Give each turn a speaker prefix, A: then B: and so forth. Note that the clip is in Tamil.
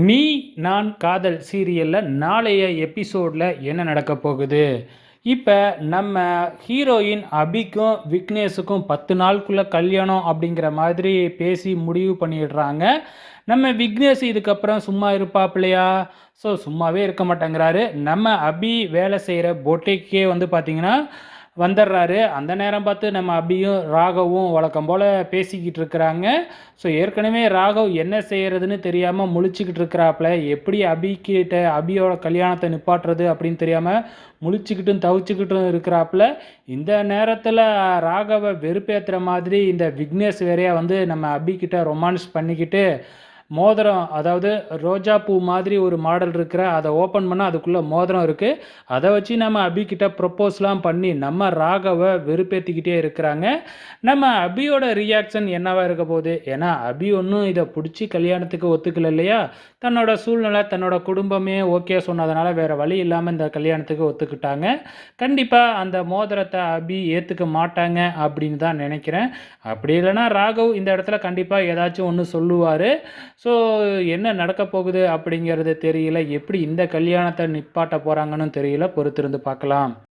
A: நீ நான் காதல் சீரியலில் நாளைய எபிசோடில் என்ன நடக்க போகுது? இப்போ நம்ம ஹீரோயின் அபிக்கும் விக்னேஷுக்கும் 10 நாளுக்குள்ளே கல்யாணம் அப்படிங்கிற மாதிரி பேசி முடிவு பண்ணிடுறாங்க. நம்ம விக்னேஷ் இதுக்கப்புறம் சும்மா இருப்பாப்லையா? ஸோ சும்மாவே இருக்க மாட்டேங்கிறாரு. நம்ம அபி வேலை செய்கிற பொட்டிக்கே வந்து பார்த்திங்கன்னா வந்துடுறாரு. அந்த நேரம் பார்த்து நம்ம அபியும் ராகவும் வழக்கம் போல் பேசிக்கிட்டு இருக்கிறாங்க. ஸோ ஏற்கனவே ராகவ் என்ன செய்கிறதுன்னு தெரியாமல் முழிச்சுக்கிட்டு இருக்கிறாப்புல. எப்படி அபியோட கல்யாணத்தை நிப்பாட்டுறது அப்படின்னு தெரியாமல் முழிச்சுக்கிட்டும் தவிச்சுக்கிட்டும் இருக்கிறாப்புல. இந்த நேரத்தில் ராகவை வெறுப்பேற்றுற மாதிரி இந்த விக்னேஷ் வேறையா வந்து நம்ம அபிக்கிட்ட ரொமான்ஸ் பண்ணிக்கிட்டு மோதிரம், அதாவது ரோஜா பூ மாதிரி ஒரு மாடல் இருக்கிற அதை ஓப்பன் பண்ணால் அதுக்குள்ளே மோதிரம் இருக்குது. அதை வச்சு நம்ம அபிக்கிட்ட ப்ரப்போஸ்லாம் பண்ணி நம்ம ராகவை வெறுப்பேற்றிக்கிட்டே இருக்கிறாங்க. நம்ம அபியோட ரியாக்ஷன் என்னவாக இருக்க போகுது? ஏன்னா அபி ஒன்றும் இதை பிடிச்சி கல்யாணத்துக்கு ஒத்துக்கல இல்லையா? தன்னோட சூழ்நிலை, தன்னோட குடும்பமே ஓகே சொன்னதுனால வேறு வழி இல்லாமல் இந்த கல்யாணத்துக்கு ஒத்துக்கிட்டாங்க. கண்டிப்பாக அந்த மோதிரத்தை அபி ஏற்றுக்க மாட்டாங்க அப்படின்னு தான் நினைக்கிறேன். அப்படி இல்லைனா ராகவ் இந்த இடத்துல கண்டிப்பாக ஏதாச்சும் ஒன்று சொல்லுவார். ஸோ என்ன நடக்க போகுது அப்படிங்கிறது தெரியல. எப்படி இந்த கல்யாணத்தை நிப்பாட்ட போகிறாங்கன்னு தெரியல. பொறுத்திருந்து பார்க்கலாம்.